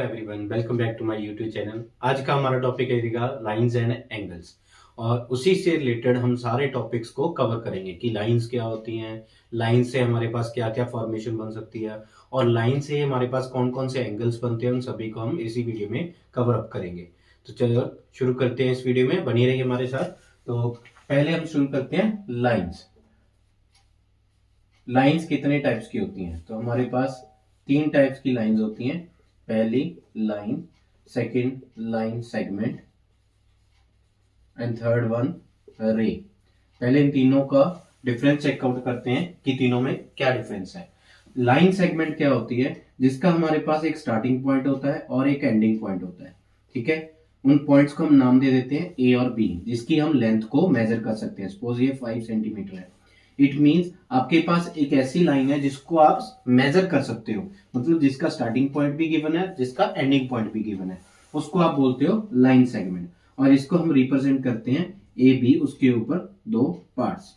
Everyone, welcome back to my YouTube channel. आज का हमारा टॉपिक रहेगा लाइंस एंड एंगल्स और उसी से रिलेटेड हम सारे टॉपिक्स को कवर करेंगे कि लाइंस क्या होती हैं, लाइन से हमारे पास क्या क्या फॉर्मेशन बन सकती है और लाइन से हमारे पास कौन कौन से एंगल्स बनते हैं, उन सभी को हम इसी वीडियो में कवर अप करेंगे। तो चलो शुरू करते हैं, इस वीडियो में बनी रहिए हमारे साथ। तो पहले हम शुरू करते हैं लाइंस। लाइंस कितने टाइप्स की होती हैं? तो हमारे पास तीन टाइप्स की लाइंस होती हैं। पहली line, second line segment and third one रे। पहले इन तीनों का डिफरेंस चेकआउट करते हैं कि तीनों में क्या डिफरेंस है। लाइन सेगमेंट क्या होती है? जिसका हमारे पास एक स्टार्टिंग पॉइंट होता है और एक एंडिंग पॉइंट होता है। ठीक है, उन पॉइंट्स को हम नाम दे देते हैं ए और बी, जिसकी हम लेंथ को मेजर कर सकते हैं। सपोज ये 5 सेंटीमीटर है। इट मींस आपके पास एक ऐसी लाइन है जिसको आप मेजर कर सकते हो, मतलब जिसका स्टार्टिंग पॉइंट भी गिवन है, जिसका एंडिंग पॉइंट भी गिवन है, उसको आप बोलते हो लाइन सेगमेंट। और इसको हम रिप्रेजेंट करते हैं ए बी, उसके ऊपर दो पार्ट्स,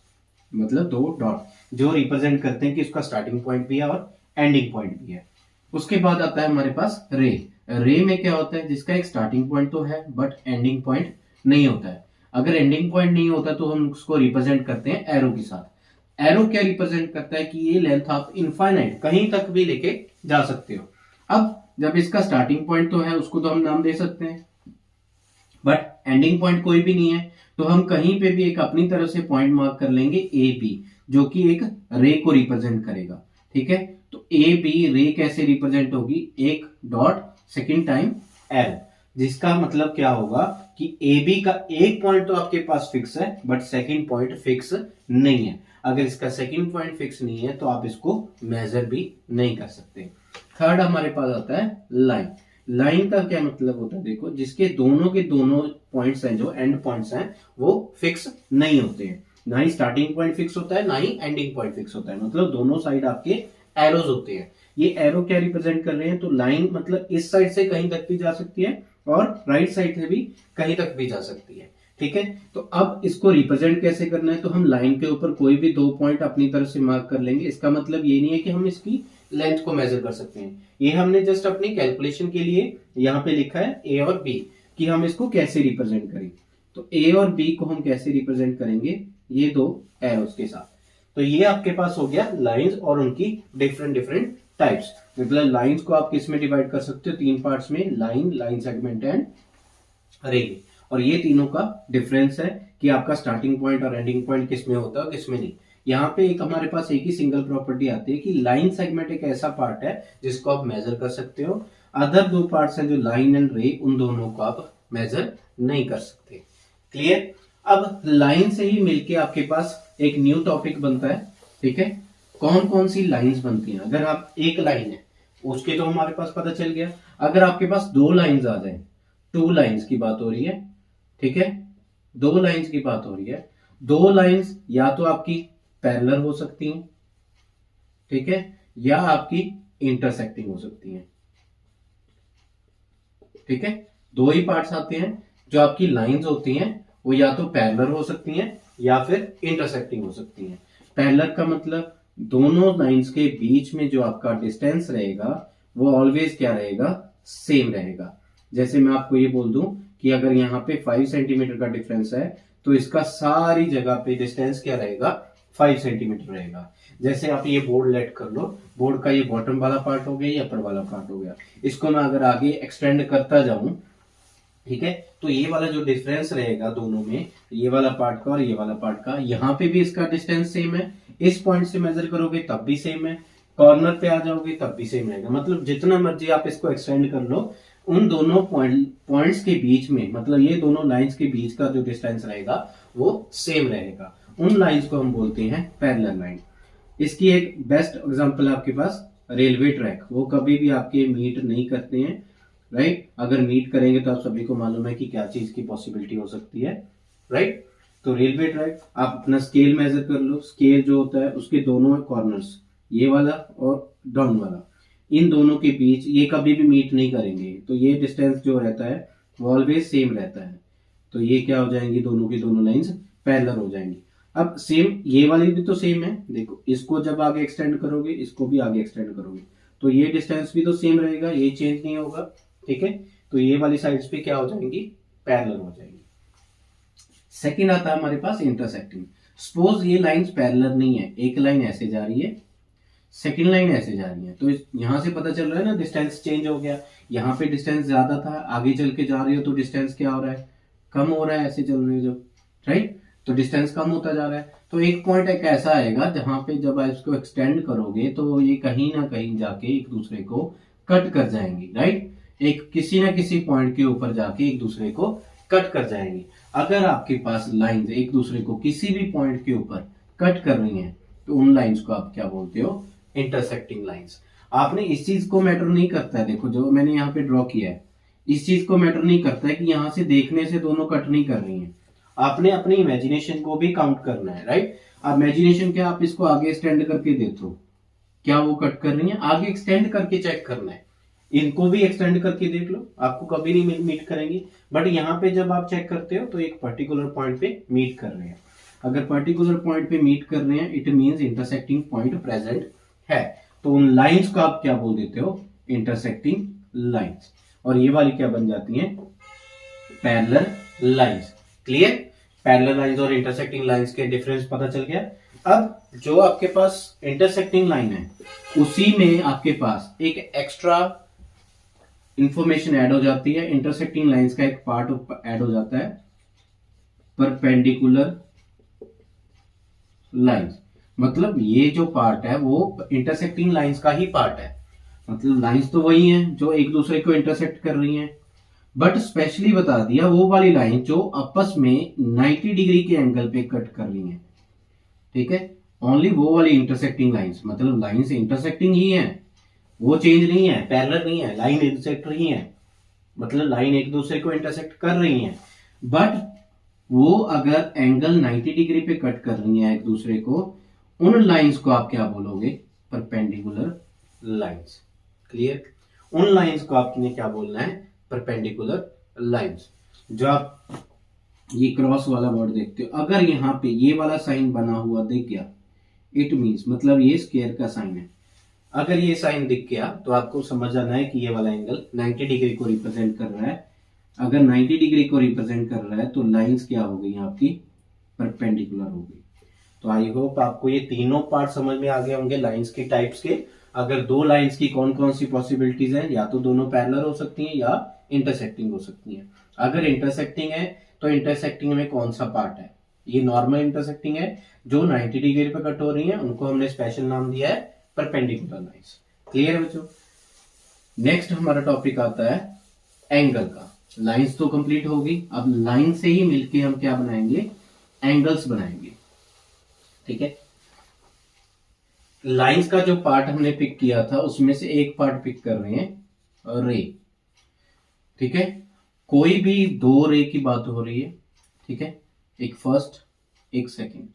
मतलब दो डॉट, जो रिप्रेजेंट करते हैं कि उसका स्टार्टिंग पॉइंट भी है और एंडिंग पॉइंट भी है। उसके बाद आता है हमारे पास रे। रे में क्या होता है? जिसका एक स्टार्टिंग पॉइंट तो है बट एंडिंग पॉइंट नहीं होता है। अगर एंडिंग पॉइंट नहीं होता तो हम उसको रिप्रेजेंट करते हैं एरो के साथ। एरो क्या रिप्रेजेंट करता है कि ये लेंथ आप इनफाइनाइट कहीं तक भी लेके जा सकते हो। अब जब इसका स्टार्टिंग पॉइंट तो है, उसको तो हम नाम दे सकते हैं, बट एंडिंग पॉइंट कोई भी नहीं है, तो हम कहीं पे भी एक अपनी तरफ से पॉइंट मार्क कर लेंगे ए बी, जो कि एक रे को रिप्रेजेंट करेगा। ठीक है, तो ए बी रे कैसे रिप्रेजेंट होगी? एक डॉट सेकेंड टाइम एल, जिसका मतलब क्या होगा कि ए बी का एक पॉइंट तो आपके पास फिक्स है बट सेकेंड पॉइंट फिक्स नहीं है। अगर इसका सेकंड पॉइंट फिक्स नहीं है तो आप इसको मेजर भी नहीं कर सकते। थर्ड हमारे पास आता है लाइन। लाइन का क्या मतलब होता है? देखो, जिसके दोनों के दोनों पॉइंट्स हैं, जो एंड पॉइंट्स हैं, वो फिक्स नहीं होते हैं। ना ही स्टार्टिंग पॉइंट फिक्स होता है, ना ही एंडिंग पॉइंट फिक्स होता है, मतलब दोनों साइड आपके एरोज होते हैं। ये एरो क्या रिप्रेजेंट कर रहे हैं? तो लाइन मतलब इस साइड से कहीं तक भी जा सकती है और राइट साइड से भी कहीं तक भी जा सकती है। ठीक है, तो अब इसको रिप्रेजेंट कैसे करना है? तो हम लाइन के ऊपर कोई भी दो पॉइंट अपनी तरफ से मार्क कर लेंगे। इसका मतलब ये नहीं है कि हम इसकी लेंथ को मेजर कर सकते हैं, ये हमने जस्ट अपनी कैलकुलेशन के लिए यहाँ पे लिखा है ए और बी, कि हम इसको कैसे रिप्रेजेंट करें। तो ए और बी को हम कैसे रिप्रेजेंट करेंगे? ये दो एरोस के साथ। तो ये आपके पास हो गया लाइंस और उनकी डिफरेंट डिफरेंट टाइप्स। मतलब लाइंस को आप किस में डिवाइड कर सकते हो? तीन पार्ट्स में, लाइन, लाइन सेगमेंट एंड रे। और ये तीनों का डिफरेंस है कि आपका स्टार्टिंग पॉइंट और एंडिंग पॉइंट किस में होता है, किस में नहीं। यहाँ पे एक हमारे पास एक ही सिंगल प्रॉपर्टी आती है कि लाइन सेगमेंट एक ऐसा पार्ट है जिसको आप मेजर कर सकते हो। अदर दो पार्ट्स हैं जो लाइन एंड रे, उन दोनों को आप मेजर नहीं कर सकते। क्लियर? अब लाइन से ही मिलके आपके पास एक न्यू टॉपिक बनता है। ठीक है, कौन कौन सी लाइंस बनती हैं? अगर आप एक लाइन है उसके तो हमारे पास पता चल गया। अगर आपके पास दो लाइंस आ जाए, टू लाइंस की बात हो रही है। ठीक है, दो लाइंस की बात हो रही है। दो लाइंस या तो आपकी पैरेलल हो सकती हैं, ठीक है, या आपकी इंटरसेक्टिंग हो सकती हैं। ठीक है, दो ही पार्ट्स आते हैं। जो आपकी लाइंस होती हैं वो या तो पैरेलल हो सकती हैं या फिर इंटरसेक्टिंग हो सकती हैं। पैरेलल का मतलब दोनों लाइंस के बीच में जो आपका डिस्टेंस रहेगा वो ऑलवेज क्या रहेगा? सेम रहेगा। जैसे मैं आपको ये बोल दूं कि अगर यहाँ पे 5 सेंटीमीटर का डिफरेंस है तो इसका सारी जगह पे डिस्टेंस क्या रहेगा? 5 सेंटीमीटर रहेगा। जैसे आप ये बोर्ड लेट कर लो, बोर्ड का ये बॉटम वाला पार्ट हो गया, ये अपर वाला पार्ट हो गया। इसको मैं अगर आगे एक्सटेंड करता जाऊं, ठीक है, तो ये वाला जो डिफरेंस रहेगा दोनों में, ये वाला पार्ट का और ये वाला पार्ट का, यहाँ पे भी इसका डिस्टेंस सेम है। इस पॉइंट से मेजर करोगे तब भी सेम है, कॉर्नर पे आ जाओगे तब भी सेम रहेगा। मतलब जितना मर्जी आप इसको एक्सटेंड कर लो, उन दोनों पॉइंट्स के बीच में, मतलब ये दोनों लाइंस के बीच का जो डिस्टेंस रहेगा वो सेम रहेगा। उन लाइंस को हम बोलते हैं पैरेलल लाइन। इसकी एक बेस्ट एग्जांपल आपके पास रेलवे ट्रैक, वो कभी भी आपके मीट नहीं करते हैं, राइट? अगर मीट करेंगे तो आप सभी को मालूम है कि क्या चीज की पॉसिबिलिटी हो सकती है, राइट? तो रेलवे ट्रैक, आप अपना स्केल मेजर कर लो। स्केल जो होता है उसके दोनों कॉर्नर्स, ये वाला और डाउन वाला, इन दोनों के बीच ये कभी भी मीट नहीं करेंगे, तो ये डिस्टेंस जो रहता है वो ऑलवेज सेम रहता है। तो ये क्या हो जाएंगी? दोनों की दोनों लाइंस पैरेलल हो जाएंगी। अब सेम ये वाली भी तो सेम है, देखो, इसको जब आगे एक्सटेंड करोगे, इसको भी आगे एक्सटेंड करोगे, तो ये डिस्टेंस भी तो सेम रहेगा, ये चेंज नहीं होगा। ठीक है, तो ये वाली साइड्स भी क्या हो जाएंगी, पैरेलल हो जाएंगी। सेकंड आता है हमारे पास इंटरसेक्टिंग। सपोज ये लाइंस पैरेलल नहीं है, एक लाइन ऐसे जा रही है, सेकंड लाइन ऐसे जा रही है, तो यहां से पता चल रहा है ना डिस्टेंस चेंज हो गया। यहाँ पे डिस्टेंस ज्यादा था, आगे चल के जा रही हो तो डिस्टेंस क्या हो रहा है, कम हो रहा है, ऐसे चल रही है जब, राइट, तो डिस्टेंस कम होता जा रहा है। तो एक पॉइंट एक ऐसा आएगा जहां पे जब आप इसको एक्सटेंड करोगे तो ये कहीं ना कहीं जाके एक दूसरे को कट कर जाएंगी, राइट, एक किसी ना किसी पॉइंट के ऊपर जाके एक दूसरे को कट कर जाएंगी। अगर आपके पास लाइंस एक दूसरे को किसी भी पॉइंट के ऊपर कट कर रही हैं तो उन लाइंस को आप क्या बोलते हो, इंटरसेक्टिंग लाइंस। आपने इस चीज को मैटर नहीं करता है, देखो जो मैंने यहाँ पे ड्रॉ किया है, इस चीज को मैटर नहीं करता है कि यहां से देखने से दोनों कट नहीं कर रही हैं। आपने अपनी इमेजिनेशन को भी काउंट करना है, राइट। अब इमेजिनेशन क्या, आप इसको आगे एक्सटेंड करके देखो, क्या वो कट कर रही है, आगे एक्सटेंड करके चेक करना है। इनको भी एक्सटेंड करके देख लो, आपको कभी नहीं मीट करेंगे, बट यहाँ पे जब आप चेक करते हो तो एक पर्टिकुलर पॉइंट पे मीट कर रहे हैं। अगर पर्टिकुलर पॉइंट पे मीट कर रहे हैं, it means intersecting point present है, तो उन लाइंस को आप क्या बोल देते हो, इंटरसेक्टिंग लाइंस। और ये वाली क्या बन जाती हैं, parallel lines. Clear, parallel lines और इंटरसेक्टिंग लाइंस के डिफरेंस पता चल गया। अब जो आपके पास इंटरसेक्टिंग लाइन है उसी में आपके पास एक एक्स्ट्रा इंफॉर्मेशन ऐड हो जाती है, इंटरसेक्टिंग लाइंस का एक पार्ट ऐड हो जाता है, परपेंडिकुलर लाइंस। मतलब ये जो पार्ट है वो इंटरसेक्टिंग लाइंस का ही पार्ट है, मतलब लाइंस तो वही हैं जो एक दूसरे को इंटरसेक्ट कर रही हैं, बट स्पेशली बता दिया वो वाली लाइन जो आपस में 90 डिग्री के एंगल पे कट कर रही हैं, ठीक है, ओनली वो वाली इंटरसेक्टिंग लाइंस। मतलब लाइंस इंटरसेक्टिंग ही है, वो चेंज नहीं है, पैरेलल नहीं है, लाइन इंटरसेक्ट रही है, मतलब लाइन एक दूसरे को इंटरसेक्ट कर रही हैं, बट वो अगर एंगल 90 डिग्री पे कट कर रही हैं एक दूसरे को, उन लाइंस को आप क्या बोलोगे, परपेंडिकुलर लाइंस। क्लियर, उन लाइंस को आपने क्या बोलना है, परपेंडिकुलर लाइंस। जो आप ये क्रॉस वाला वर्ड देखते हो, अगर यहाँ पे ये वाला साइन बना हुआ दिख गया, इट मींस मतलब ये स्क्वायर का साइन है, अगर ये साइन दिख गया तो आपको समझ आना है कि ये वाला एंगल 90 डिग्री को रिप्रेजेंट कर रहा है। अगर 90 डिग्री को रिप्रेजेंट कर रहा है तो लाइंस क्या हो गई आपकी, परपेंडिकुलर हो गई। तो आई होप आपको ये तीनों पार्ट समझ में आ गए होंगे लाइंस के टाइप्स के। अगर दो लाइंस की कौन कौन सी पॉसिबिलिटीज हैं, या तो दोनों पैरेलल हो सकती हैं या इंटरसेक्टिंग हो सकती हैं। अगर इंटरसेक्टिंग है तो इंटरसेक्टिंग में कौन सा पार्ट है, ये नॉर्मल इंटरसेक्टिंग है, जो 90 डिग्री पे कट हो रही है उनको हमने स्पेशल नाम दिया है परपेंडिकुलर लाइंस। क्लियर है बच्चों। नेक्स्ट हमारा टॉपिक आता है एंगल का। लाइंस तो कंप्लीट होगी, अब लाइन से ही मिलके हम क्या बनाएंगे, एंगल्स बनाएंगे, ठीक है। लाइंस का जो पार्ट हमने पिक किया था उसमें से एक पार्ट पिक कर रहे हैं रे, ठीक है। कोई भी दो रे की बात हो रही है, ठीक है, एक फर्स्ट एक सेकंड,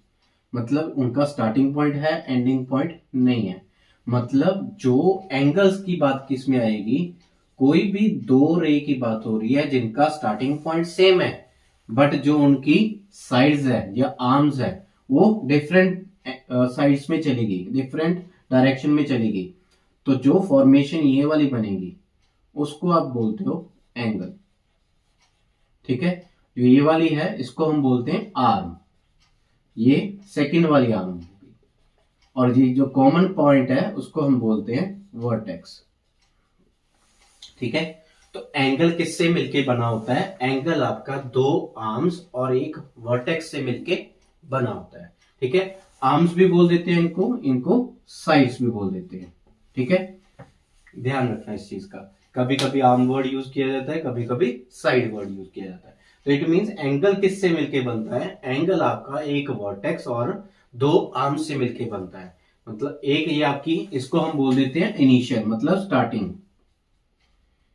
मतलब उनका स्टार्टिंग पॉइंट है, एंडिंग पॉइंट नहीं है। मतलब जो एंगल्स की बात किस में आएगी, कोई भी दो रे की बात हो रही है जिनका स्टार्टिंग पॉइंट सेम है, बट जो उनकी साइड्स है या आर्म्स है वो डिफरेंट साइड्स में चलेगी, डिफरेंट डायरेक्शन में चलेगी, तो जो फॉर्मेशन ये वाली बनेगी उसको आप बोलते हो एंगल, ठीक है। जो ये वाली है इसको हम बोलते हैं आर्म, ये सेकंड वाली आर्म होगी, और ये जो कॉमन पॉइंट है उसको हम बोलते हैं वर्टेक्स, ठीक है। तो एंगल किससे मिलके बना होता है, एंगल आपका दो आर्म्स और एक वर्टेक्स से मिलके बना होता है, ठीक है। आर्म्स भी बोल देते हैं इनको, इनको साइड्स भी बोल देते हैं, ठीक है। ध्यान रखना इस चीज का, कभी कभी आर्म वर्ड यूज किया जाता है, कभी कभी साइड वर्ड यूज किया जाता है। तो इट मींस एंगल किससे मिलके बनता है, एंगल आपका एक वर्टेक्स और दो आर्म्स से मिलके बनता है। मतलब एक ये आपकी, इसको हम बोल देते हैं इनिशियल, मतलब स्टार्टिंग।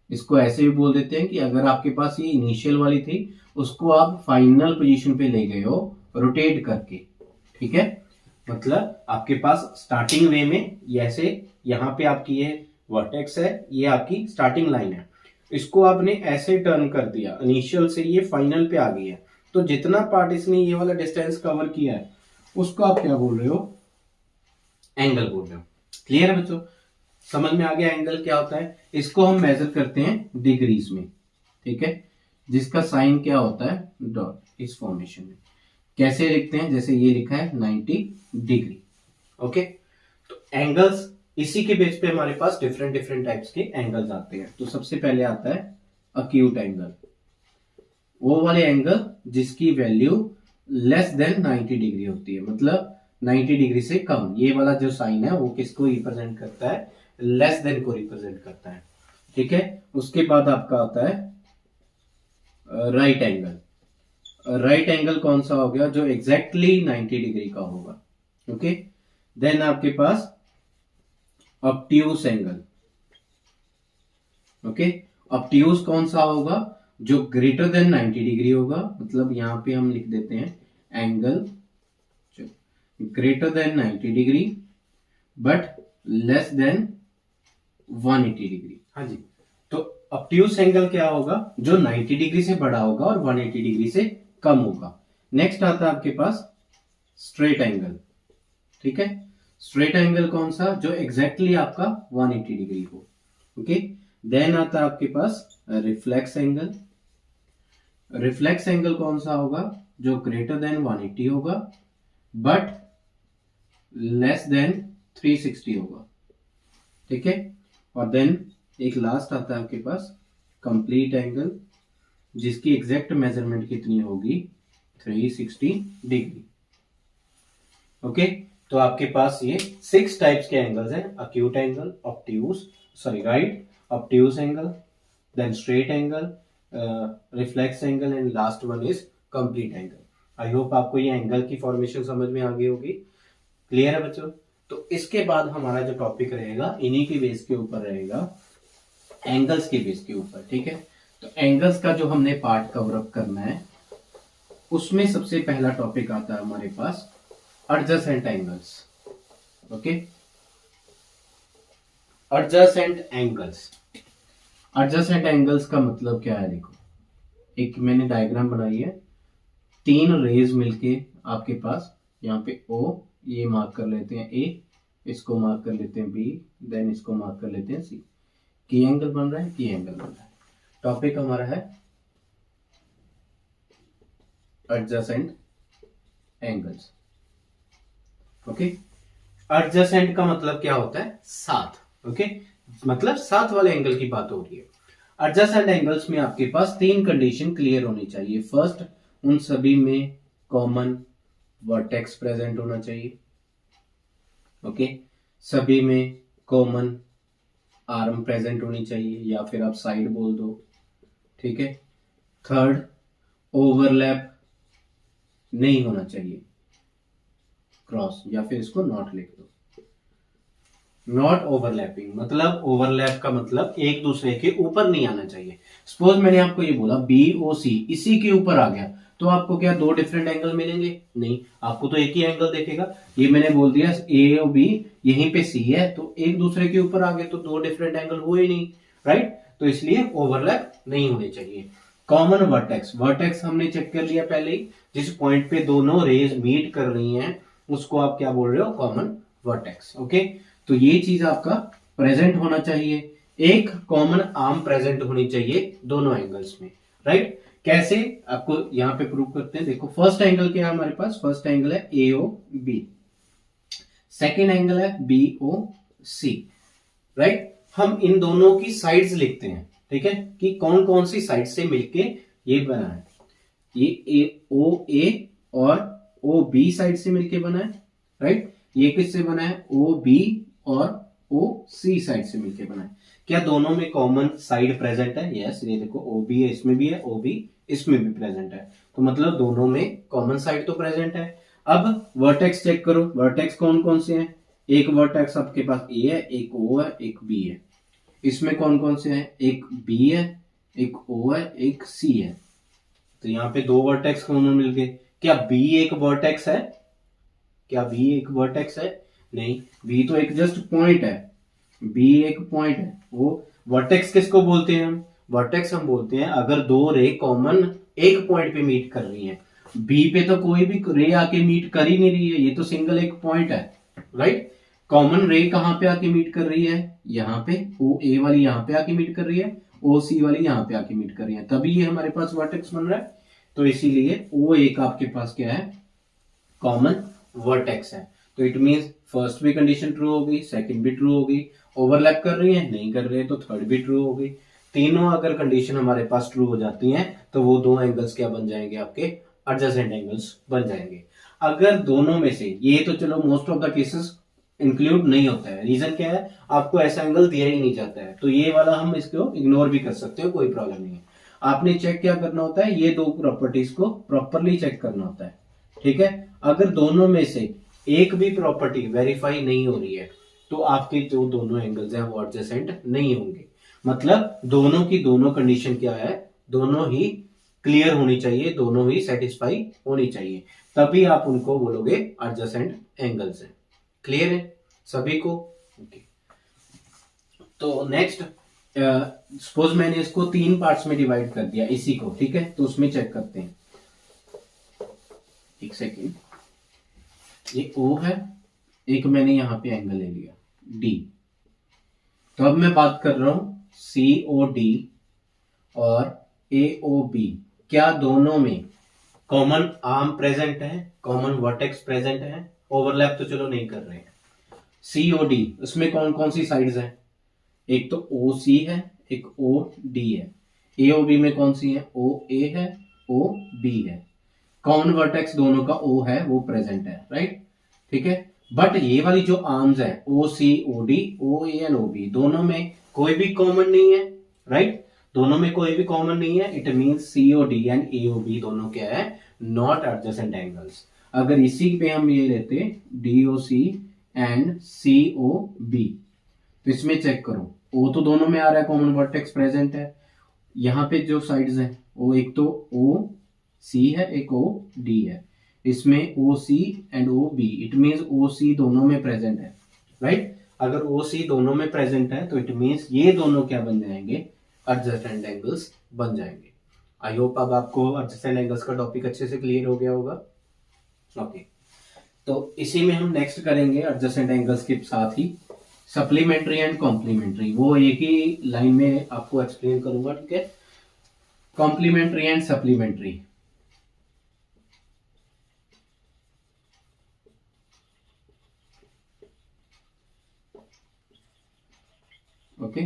इसको ऐसे भी बोल देते हैं कि अगर आपके पास ये इनिशियल वाली थी, उसको आप फाइनल पोजीशन पे ले गए हो रोटेट करके, ठीक है। मतलब आपके पास स्टार्टिंग वे में ऐसे, यहाँ पे आपकी ये वर्टेक्स है, ये आपकी स्टार्टिंग लाइन है, इसको आपने ऐसे टर्न कर दिया, इनिशियल से ये फाइनल पे आ गई है, तो जितना पार्ट इसने ये वाला डिस्टेंस कवर किया है उसको आप क्या बोल रहे हो, एंगल बोल रहे हो। क्लियर है बच्चों। समझ में आ गया एंगल क्या होता है। इसको हम मेजर करते हैं डिग्रीज में, ठीक है, जिसका साइन क्या होता है डॉट। इस फॉर्मेशन में कैसे लिखते हैं, जैसे ये लिखा है 90 डिग्री। ओके, तो एंगल्स इसी के बेस पे हमारे पास डिफरेंट डिफरेंट टाइप्स के एंगल्स आते हैं। तो सबसे पहले आता है अक्यूट एंगल, वो वाले एंगल जिसकी वैल्यू लेस देन 90 डिग्री होती है, मतलब 90 डिग्री से कम। ये वाला जो साइन है वो किसको रिप्रेजेंट करता है, लेस देन को रिप्रेजेंट करता है, ठीक है। उसके बाद आपका आता है राइट एंगल। राइट एंगल कौन सा हो गया, जो एग्जैक्टली 90 डिग्री का होगा। ओके, देन आपके पास ऑब्ट्यूस एंगल। ओके, ऑब्ट्यूस कौन सा होगा, जो ग्रेटर देन 90 डिग्री होगा, मतलब यहां पे हम लिख देते हैं angle greater than 90 degree but less than 180 degree. हाँ जी, तो ऑब्ट्यूस एंगल क्या होगा, जो 90 डिग्री से बड़ा होगा और 180 डिग्री से कम होगा। नेक्स्ट आता है आपके पास स्ट्रेट एंगल, ठीक है। स्ट्रेट एंगल कौन सा, जो एग्जैक्टली आपका 180 डिग्री हो। ओके, देन आता है आपके पास रिफ्लेक्स एंगल। रिफ्लेक्स एंगल कौन सा होगा, जो ग्रेटर देन 180 होगा बट लेस देन 360 होगा, ठीक है। और देन एक लास्ट आता है आपके पास कंप्लीट एंगल, जिसकी एग्जैक्ट मेजरमेंट कितनी होगी, 360 डिग्री। ओके, तो आपके पास ये 6 टाइप्स के एंगल्स हैं, acute angle, right obtuse angle, then straight angle, reflex angle and last one is complete angle. I hope आपको ये एंगल की फॉर्मेशन समझ में आ गई होगी। क्लियर है बच्चों। तो इसके बाद हमारा जो टॉपिक रहेगा इन्हीं के बेस के ऊपर रहेगा, एंगल्स के बेस के ऊपर, ठीक है। तो एंगल्स का जो हमने पार्ट कवर अप करना है, उसमें सबसे पहला टॉपिक आता है हमारे पास adjacent angles. Okay, adjacent angles. Adjacent angles का मतलब क्या है, देखो एक मैंने डायग्राम बनाई है, 3 रेज मिलके आपके पास यहाँ पे O, ये मार्क कर लेते हैं A, इसको मार्क कर लेते हैं B, देन इसको मार्क कर लेते हैं C। की एंगल बन रहा है, की एंगल बन रहा है। टॉपिक हमारा है एडजेसेंट एंगल्स। ओके, एडजेसेंट का मतलब क्या होता है, साथ। ओके, मतलब साथ वाले एंगल की बात हो रही है। एडजेसेंट एंगल्स में आपके पास 3 कंडीशन क्लियर होनी चाहिए। फर्स्ट, उन सभी में कॉमन वर्टेक्स प्रेजेंट होना चाहिए। ओके, सभी में कॉमन आर्म प्रेजेंट होनी चाहिए, या फिर आप साइड बोल दो, ठीक है। थर्ड, ओवरलैप नहीं होना चाहिए क्रॉस, या फिर इसको नॉट लिख दो, नॉट ओवरलैपिंग। मतलब ओवरलैप का मतलब एक दूसरे के ऊपर नहीं आना चाहिए। सपोज मैंने आपको ये बोला BOC इसी के ऊपर आ गया, तो आपको क्या 2 डिफरेंट एंगल मिलेंगे, नहीं, आपको तो एक ही एंगल देखेगा। ये मैंने बोल दिया A और B, यहीं पे C है, तो एक दूसरे के ऊपर आ गए तो 2 डिफरेंट एंगल हुए ही नहीं, राइट। तो इसलिए ओवरलैप नहीं होने चाहिए। कॉमन वर्टेक्स, वर्टेक्स हमने चेक कर लिया पहले ही, जिस पॉइंट पे दोनों रेज मीट कर रही हैं उसको आप क्या बोल रहे हो, कॉमन वर्टेक्स। ओके, तो ये चीज आपका प्रेजेंट होना चाहिए। एक कॉमन आर्म प्रेजेंट होनी चाहिए दोनों एंगल्स में, राइट। कैसे, आपको यहां पे प्रूव करते हैं। देखो फर्स्ट एंगल क्या है हमारे पास, फर्स्ट एंगल है AOB, सेकेंड एंगल है BOC, राइट। हम इन दोनों की साइड्स लिखते हैं, ठीक है, कि कौन कौन सी साइड से मिलके ये बना है। ये OA और OB साइड से मिलके बना है, राइट। ये किससे बना है, OB और OC साइड से मिलके बना है। क्या दोनों में कॉमन साइड प्रेजेंट है, यस। ये देखो OB है, इसमें भी है, OB इसमें भी प्रेजेंट है, तो मतलब दोनों में कॉमन साइड तो प्रेजेंट है। अब वर्टेक्स चेक करो, वर्टेक्स कौन कौन से हैं। एक वर्टेक्स आपके पास A है, एक O है, एक B है। इसमें कौन कौन से हैं, एक B है, एक O है, एक C है। तो यहाँ पे 2 वर्टेक्स कॉमन मिल गए। क्या B एक वर्टेक्स है, क्या B एक वर्टेक्स है, नहीं, B तो एक जस्ट पॉइंट है, B एक पॉइंट है। वो वर्टेक्स किसको बोलते हैं हम, वर्टेक्स हम बोलते हैं अगर 2 रे कॉमन एक पॉइंट पे मीट कर रही हैं। B पे तो कोई भी रे आके मीट कर ही नहीं रही है, ये तो सिंगल एक पॉइंट है, राइट। कॉमन रे कहाँ पे आके मीट कर रही है, यहाँ पे ओ ए वाली यहाँ पे आके मीट कर रही है, ओ सी वाली यहाँ पे आके मीट कर रही है, तभी ये हमारे पास वर्टेक्स बन रहा है। तो इसीलिए ओ ए का आपके पास क्या है, कॉमन वर्टेक्स है। तो इट मींस फर्स्ट भी कंडीशन ट्रू होगी, सेकंड भी ट्रू होगी, ओवरलैप कर रही है नहीं कर रही है तो थर्ड भी ट्रू होगी। तीनों अगर कंडीशन हमारे पास ट्रू हो जाती हैं तो वो दो एंगल्स क्या बन जाएंगे, आपके एडजेसेंट एंगल्स बन जाएंगे। अगर दोनों में से, ये तो चलो most of the cases include नहीं होता है, रीजन क्या है, आपको ऐसा एंगल दिया ही नहीं जाता है, तो ये वाला हम इसको इग्नोर भी कर सकते हो, कोई प्रॉब्लम नहीं है। आपने चेक क्या करना होता है, ये दो प्रॉपर्टीज को प्रॉपरली चेक करना होता है, ठीक है। अगर दोनों में से एक भी प्रॉपर्टी वेरीफाई नहीं हो रही है तो आपके जो दोनों एंगल्स हैं वो एडजेसेंट नहीं होंगे। मतलब दोनों की दोनों कंडीशन क्या है, दोनों ही क्लियर होनी चाहिए, दोनों ही सेटिस्फाई होनी चाहिए, तभी आप उनको बोलोगे एडजेसेंट एंगल्स हैं। क्लियर है सभी को? ओके। तो नेक्स्ट, सपोज मैंने इसको 3 पार्ट्स में डिवाइड कर दिया इसी को, ठीक है, तो उसमें चेक करते हैं। एक सेकेंड, ये O है, एक मैंने यहां पे एंगल ले लिया D। तो अब मैं बात कर रहा हूं COD और AOB, क्या दोनों में कॉमन आर्म प्रेजेंट है, कॉमन वर्टेक्स प्रेजेंट है, ओवरलैप तो चलो नहीं कर रहे हैं। COD, उसमें कौन कौन सी साइड्स हैं, एक तो OC है, एक OD है। AOB में कौन सी है, OA है, OB है। कॉमन वर्टेक्स दोनों का O है, वो प्रेजेंट है, राइट, ठीक है। बट ये वाली जो आर्म्स है OCOD, OA एंड OB, दोनों में कोई भी कॉमन नहीं है, राइट, दोनों में कोई भी कॉमन नहीं है। It means COD and AOB दोनों क्या है, नॉट एडजेसेंट एंगल्स। अगर इसी पे हम ये लेते DOC एंड COB, तो इसमें चेक करो, O तो दोनों में आ रहा है, कॉमन वर्टेक्स प्रेजेंट है। यहाँ पे जो साइड्स हैं वो एक तो OC है, एक OD है, इसमें OC and OB, it means OC दोनों में प्रेजेंट है, राइट। अगर OC दोनों में प्रेजेंट है तो इट मींस ये दोनों क्या बन जाएंगे, एडजेसेंट एंगल्स बन जाएंगे। आई होप अब आपको एडजेसेंट एंगल्स का टॉपिक अच्छे से क्लियर हो गया होगा। ओके, तो इसी में हम नेक्स्ट करेंगे एडजेसेंट एंगल्स के साथ ही सप्लीमेंट्री एंड कॉम्प्लीमेंट्री, वो एक ही लाइन में आपको एक्सप्लेन करूंगा, ठीक है। Complementary and supplementary, okay.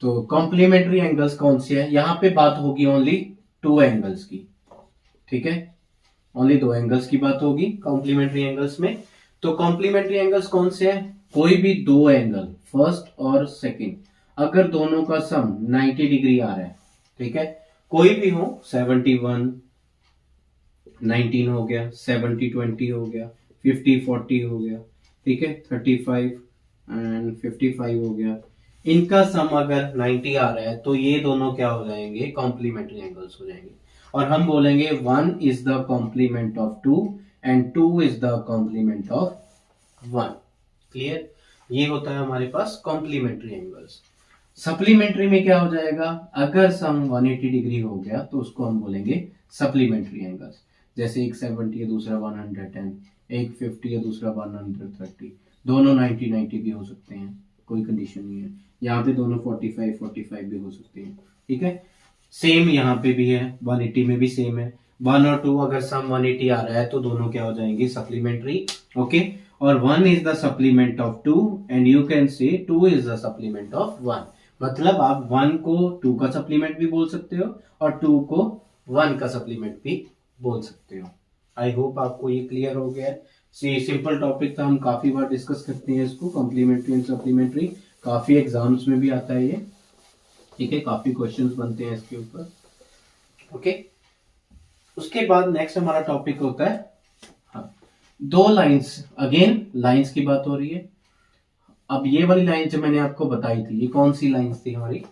तो कॉम्प्लीमेंट्री एंगल्स कौन से हैं, यहां पे बात होगी ओनली 2 एंगल्स की, ठीक है, ओनली 2 एंगल्स की बात होगी कॉम्प्लीमेंट्री एंगल्स में। तो कॉम्प्लीमेंट्री एंगल्स कौन से हैं, कोई भी 2 एंगल, फर्स्ट और सेकंड, अगर दोनों का सम 90 डिग्री आ रहा है, ठीक है, कोई भी हो, 71 19 हो गया, 70 20 हो गया, 50 40 हो गया, ठीक है, 35 एंड 55 हो गया, इनका सम अगर 90 आ रहा है तो ये दोनों क्या हो जाएंगे, कॉम्प्लीमेंट्री एंगल्स हो जाएंगे। और हम बोलेंगे 1 is the complement of 2 and 2 is the complement of 1। Clear? ये होता है हमारे पास कॉम्प्लीमेंट्री एंगल्स। सप्लीमेंट्री में क्या हो जाएगा, अगर सम 180 डिग्री हो गया तो उसको हम बोलेंगे सप्लीमेंट्री एंगल्स। जैसे एक 70 है, दूसरा 110, एक 50 है, दूसरा 130, दोनों 90 90 भी हो सकते हैं, कोई कंडीशन नहीं है। यहाँ पे दोनों 45 45 भी हो सकते हैं, ठीक है। सेम यहाँ पे भी है, 180 में भी सेम है, 1 और 2 अगर सम 180 आ रहा है तो दोनों क्या हो जाएंगे, सप्लीमेंट्री, ओके। और 1 is the supplement of 2 and you can say 2 is the supplement of 1। मतलब आप 1 को 2 का सप्लीमेंट भी बोल सकते हो और 2 को 1 का सप्लीमेंट भी बोल सकते हो। आई होप आपको ये क्लियर हो गया है। सिंपल टॉपिक था, हम काफी बार डिस्कस करते हैं इसको, कॉम्प्लीमेंट्री एंड सप्लीमेंट्री, काफी एग्जाम्स में भी आता है ये, ठीक है, काफी क्वेश्चंस बनते हैं इसके ऊपर, ओके। उसके बाद नेक्स्ट हमारा टॉपिक होता है, हाँ, 2 लाइंस, अगेन लाइंस की बात हो रही है। अब ये वाली लाइन जो मैंने आपको बताई थी, ये कौन सी लाइंस थी हमारी,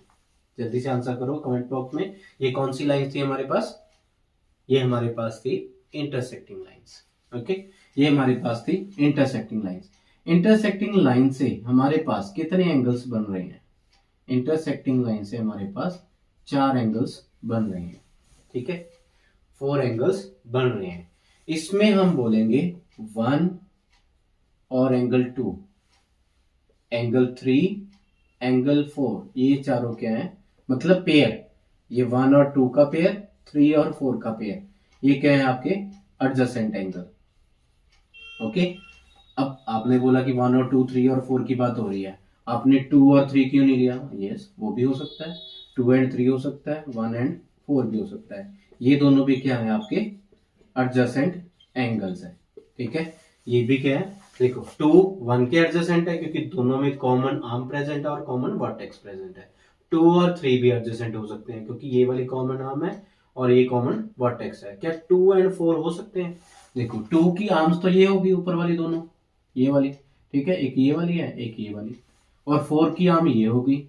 जल्दी से आंसर करो कमेंट बॉक्स में, ये कौन सी लाइंस थी हमारे पास, ये हमारे पास थी इंटरसेक्टिंग लाइंस, ओके, ये हमारे पास थी इंटरसेक्टिंग लाइंस। इंटरसेक्टिंग लाइन से हमारे पास कितने एंगल्स बन रहे हैं, इंटरसेक्टिंग लाइन से हमारे पास 4 एंगल्स बन रहे हैं, ठीक है, 4 एंगल्स बन रहे हैं। इसमें हम बोलेंगे 1 और एंगल 2, एंगल 3, एंगल 4, ये चारों क्या है, मतलब पेयर, ये 1 और 2 का पेयर, 3 और 4 का पेयर, ये क्या है आपके एडजेसेंट एंगल। ओके, अब आपने बोला कि 1 और 2, 3 और 4 की बात हो रही है, आपने 2 और 3 क्यों नहीं लिया? यस, वो भी हो सकता है, 2 एंड 3 हो सकता है, 1 एंड 4 भी हो सकता है, ये दोनों भी क्या है आपके एडजेसेंट एंगल्स है। ठीक है, ये भी क्या है, देखो 2 1 के एडजेसेंट है क्योंकि दोनों में कॉमन आर्म प्रेजेंट है और कॉमन वर्टेक्स प्रेजेंट है। 2 और 3 भी एडजेसेंट हो सकते हैं क्योंकि ये वाली कॉमन आर्म है और ये कॉमन वर्टेक्स है। क्या 2 एंड 4 हो सकते हैं? देखो 2 की आर्म्स तो ये होगी ऊपर वाली दोनों, ये वाली, ठीक है, एक ये वाली है एक ये वाली, और 4 की आर्म ये होगी।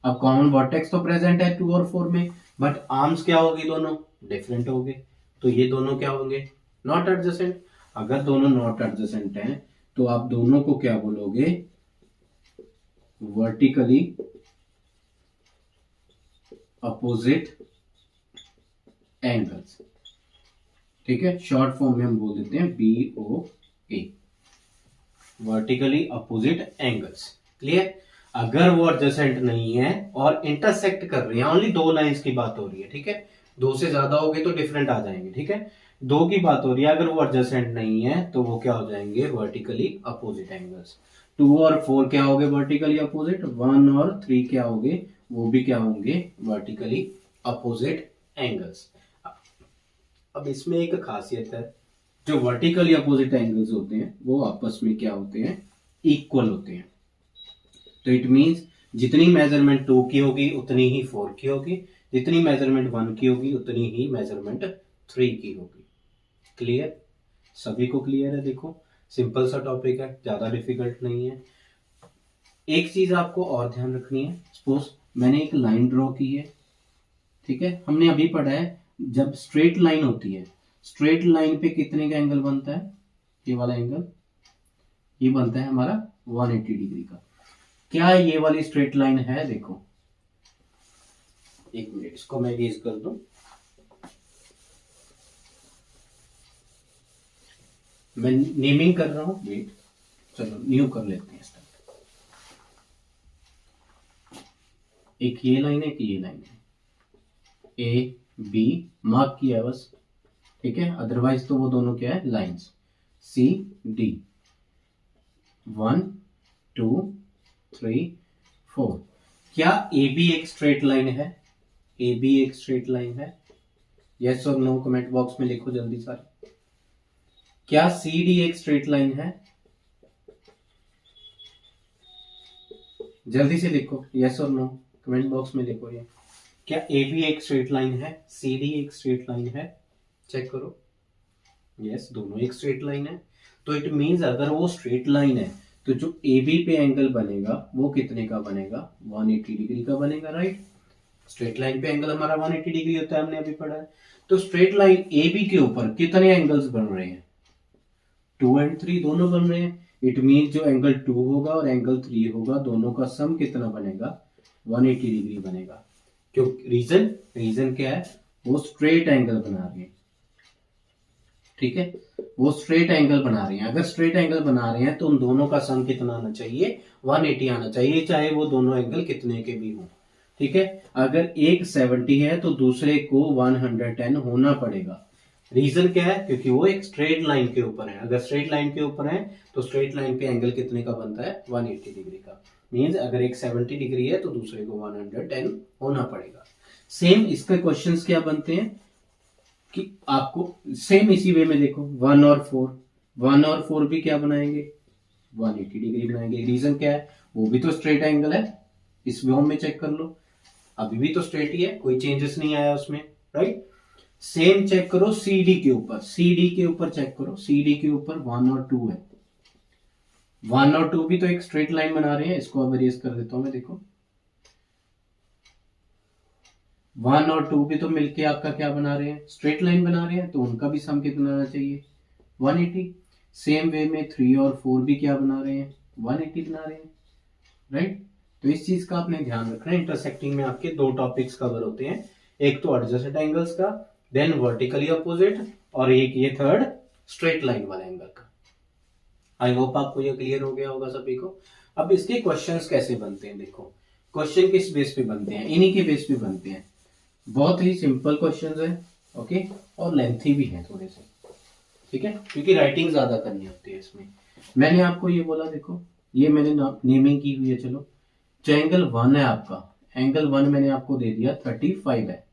अब कॉमन वर्टेक्स तो प्रेजेंट है 2 और 4 में, बट आर्म्स क्या होगी, दोनों डिफरेंट होंगे, तो ये दोनों क्या होंगे, नॉट एडजेसेंट। अगर दोनों नॉट एडजेसेंट हैं तो आप दोनों को क्या बोलोगे, वर्टिकली अपोजिट एंगल्स। ठीक है, शॉर्ट फॉर्म में हम बोल देते हैं BOA, vertically opposite angles. Clear? अगर वो एडजेसेंट नहीं है और इंटरसेक्ट कर रही है, ओनली 2 लाइंस की बात हो रही है, ठीक है, 2 से ज्यादा हो गए तो डिफरेंट आ जाएंगे, ठीक है, 2 की बात हो रही है, अगर वो एडजेसेंट नहीं है तो वो क्या हो जाएंगे, वर्टिकली अपोजिट एंगल्स। 2 और 4 क्या होंगे, वर्टिकली अपोजिट, 1 और 3 क्या होंगे, वो भी क्या होंगे, वर्टिकली अपोजिट एंगल्स। अब इसमें एक खासियत है, जो वर्टिकली अपोजिट एंगल्स होते हैं वो आपस में क्या होते हैं, इक्वल होते हैं। तो इट मींस जितनी मेजरमेंट 2 की होगी उतनी ही 4 की होगी, जितनी मेजरमेंट 1 की होगी उतनी ही मेजरमेंट 3 की होगी। क्लियर? सभी को क्लियर है? देखो सिंपल सा टॉपिक है, ज्यादा डिफिकल्ट नहीं है। एक चीज आपको और ध्यान रखनी है, सपोज मैंने एक लाइन ड्रॉ की है, ठीक है, हमने अभी पढ़ा है जब स्ट्रेट लाइन होती है, स्ट्रेट लाइन पे कितने का एंगल बनता है, ये वाला एंगल, ये बनता है हमारा 180 डिग्री का। क्या ये वाली स्ट्रेट लाइन है? देखो एक मिनट, इसको मैं इरेज कर दूं, मैं नेमिंग कर रहा हूं, वेट, चलो न्यू कर लेते हैं स्टार्ट। एक ये लाइन है, एक ये लाइन है, AB मार्क किया है बस, ठीक है, अदरवाइज तो वो दोनों क्या है, लाइंस। CD 1 2 3 4, क्या AB एक स्ट्रेट लाइन है? AB एक स्ट्रेट लाइन है? यस और नो कमेंट बॉक्स में लिखो जल्दी सारे। क्या CD एक स्ट्रेट लाइन है? जल्दी से लिखो, यस और नो कमेंट बॉक्स में लिखो। ये क्या AB एक स्ट्रेट लाइन है, CD एक स्ट्रेट लाइन है? चेक करो, यस दोनों एक स्ट्रेट लाइन है। तो इट मींस अगर वो स्ट्रेट लाइन है तो जो AB पे एंगल बनेगा वो कितने का बनेगा, 180 डिग्री का बनेगा, राइट। स्ट्रेट लाइन पे एंगल हमारा 180 डिग्री होता है, हमने अभी पढ़ा है। तो स्ट्रेट लाइन AB के ऊपर कितने एंगल्स बन रहे हैं, 2 एंड 3 दोनों बन रहे हैं। इट मींस जो एंगल 2 होगा और एंगल 3 होगा, दोनों का सम कितना बनेगा, 180 डिग्री बनेगा। क्यों? रीजन क्या है, वो स्ट्रेट एंगल बना रहे हैं, ठीक है, वो स्ट्रेट एंगल बना रहे हैं। अगर स्ट्रेट एंगल बना रहे हैं तो उन दोनों का सम कितना आना चाहिए, 180 आना चाहिए, चाहे वो दोनों एंगल कितने के भी हों, ठीक है। अगर एक 70 है तो दूसरे को 110 होना पड़ेगा। रीजन क्या है, क्योंकि वो एक स्ट्रेट लाइन के ऊपर है। अगर स्ट्रेट लाइन के ऊपर है तो स्ट्रेट लाइन पे एंगल कितने का बनता है, 180 डिग्री का। मींस अगर एक 70 डिग्री है तो दूसरे को 110 होना पड़ेगा। सेम इसके क्वेश्चंस क्या बनते हैं कि आपको सेम इसी वे में देखो, 1 और 4 भी क्या बनाएंगे, 180 डिग्री बनाएंगे। रीजन क्या है, वो भी तो स्ट्रेट एंगल है, इस वे में चेक कर लो, अभी भी तो स्ट्रेट ही है, कोई चेंजेस नहीं आया उसमें, राइट। सेम चेक करो CD के ऊपर, CD के ऊपर चेक करो, CD के ऊपर 1 और 2 है, 1 और 2 भी तो एक स्ट्रेट लाइन बना रहे हैं। इसको अब इरेज कर देता हूं मैं, देखो 1 और 2 भी तो मिलके आपका क्या बना रहे हैं, स्ट्रेट लाइन बना रहे हैं, तो उनका भी सम कितना आना चाहिए, 180। सेम वे में 3 और 4 भी क्या बना रहे हैं, 180 बना रहे हैं, राइट। तो इस चीज का आपने ध्यान रखना है। इंटरसेक्टिंग में आपके 2 टॉपिक्स कवर होते हैं, एक तो एडजेसेंट एंगल्स का, देन वर्टिकली अपोजिट, और एक ये थर्ड स्ट्रेट लाइन वाला एंगल का। आई होप आपको ये क्लियर हो गया होगा सभी को। अब इसके क्वेश्चंस कैसे बनते हैं, देखो क्वेश्चन किस बेस पे बनते हैं, इन्हीं के बेस पे बनते हैं। बहुत ही सिंपल क्वेश्चंस है, ओके, और लेंथी भी है थोड़े से, ठीक है, क्योंकि राइटिंग ज्यादा करनी होती है इसमें। मैंने आपको ये बोला, देखो ये मैंने नेमिंग की हुई है, चलो जो एंगल 1 है आपका, एंगल 1 मैंने आपको दे दिया 35 है,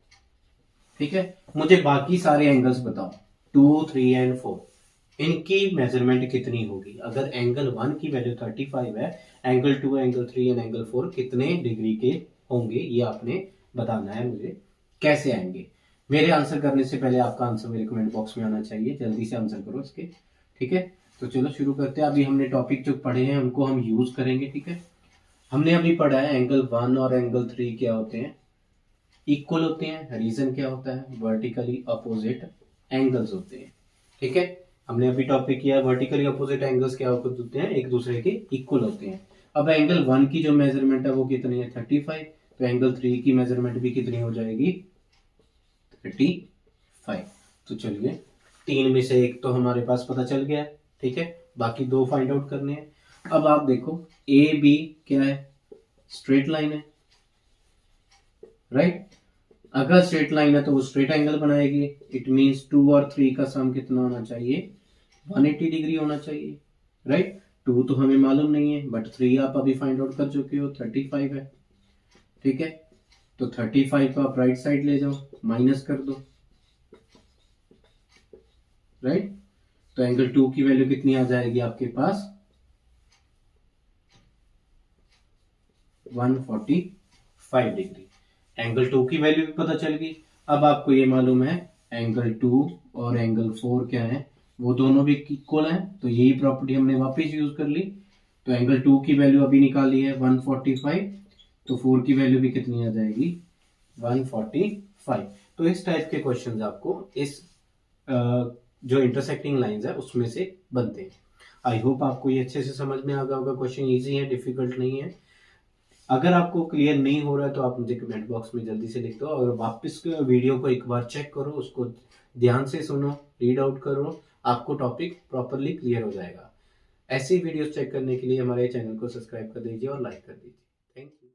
ठीक है। मुझे बाकी सारे एंगल्स बताओ 2, 3 एंड 4, इनकी मेजरमेंट कितनी होगी। अगर एंगल 1 की वैल्यू 35 है, एंगल 2, एंगल 3 एंड एंगल 4 कितने डिग्री के होंगे, ये आपने बताना है मुझे। कैसे आएंगे, मेरे आंसर करने से पहले आपका आंसर मेरे कमेंट बॉक्स में आना चाहिए, जल्दी से आंसर करो इसके, ठीक है। तो चलो शुरू करते हैं। अभी हमने टॉपिक जो पढ़े हैं उनको हम यूज करेंगे, ठीक है। हमने अभी पढ़ा है एंगल 1 और एंगल 3 क्या होते हैं, इक्वल होते हैं। रीजन क्या होता है, वर्टिकली अपोजिट एंगल्स होते हैं, ठीक है। हमने अभी टॉपिक किया वर्टिकली अपोजिट एंगल्स क्या होते हैं, एक दूसरे के इक्वल होते हैं। अब एंगल 1 की जो मेजरमेंट है वो कितनी है, 35, तो एंगल 3 की मेजरमेंट भी कितनी हो जाएगी, 35। तो चलिए 3 में से एक तो हमारे पास पता चल गया, ठीक है, बाकी 2 फाइंड आउट करने हैं। अब आप देखो ए बी क्या है, स्ट्रेट लाइन है, राइट। अगर स्ट्रेट लाइन है तो वो स्ट्रेट एंगल बनाएगी, इट मींस 2 और 3 का सम कितना होना चाहिए, 180 डिग्री होना चाहिए, राइट। 2 तो हमें मालूम नहीं है, बट 3 आप अभी फाइंड आउट कर चुके हो, 35 है, ठीक है। तो 35 को आप राइट साइड ले जाओ, माइनस कर दो, राइट। तो एंगल 2 की वैल्यू कितनी आ जाएगी आपके पास, 145 डिग्री। एंगल 2 की वैल्यू भी पता चल गई। अब आपको ये मालूम है एंगल 2 और एंगल 4 क्या है, वो दोनों भी इक्वल हैं, तो यही प्रॉपर्टी हमने वापस यूज कर ली। तो एंगल 2 की वैल्यू अभी निकाली है 145, तो 4 की वैल्यू भी कितनी आ जाएगी, 145। तो इस टाइप के क्वेश्चंस आपको इस जो इंटरसेक्टिंग लाइंस है उसमें से बनते हैं। आई होप आपको ये अच्छे से समझ में आ गया होगा। क्वेश्चन इजी है, डिफिकल्ट नहीं है। अगर आपको क्लियर नहीं हो रहा है तो आप मुझे कमेंट बॉक्स में जल्दी से लिख दो, और वापस वीडियो को एक बार चेक करो, उसको ध्यान से सुनो, रीड आउट करो, आपको टॉपिक प्रॉपरली क्लियर हो जाएगा। ऐसी वीडियोस चेक करने के लिए हमारे चैनल को सब्सक्राइब कर दीजिए और लाइक कर दीजिए। Thank you.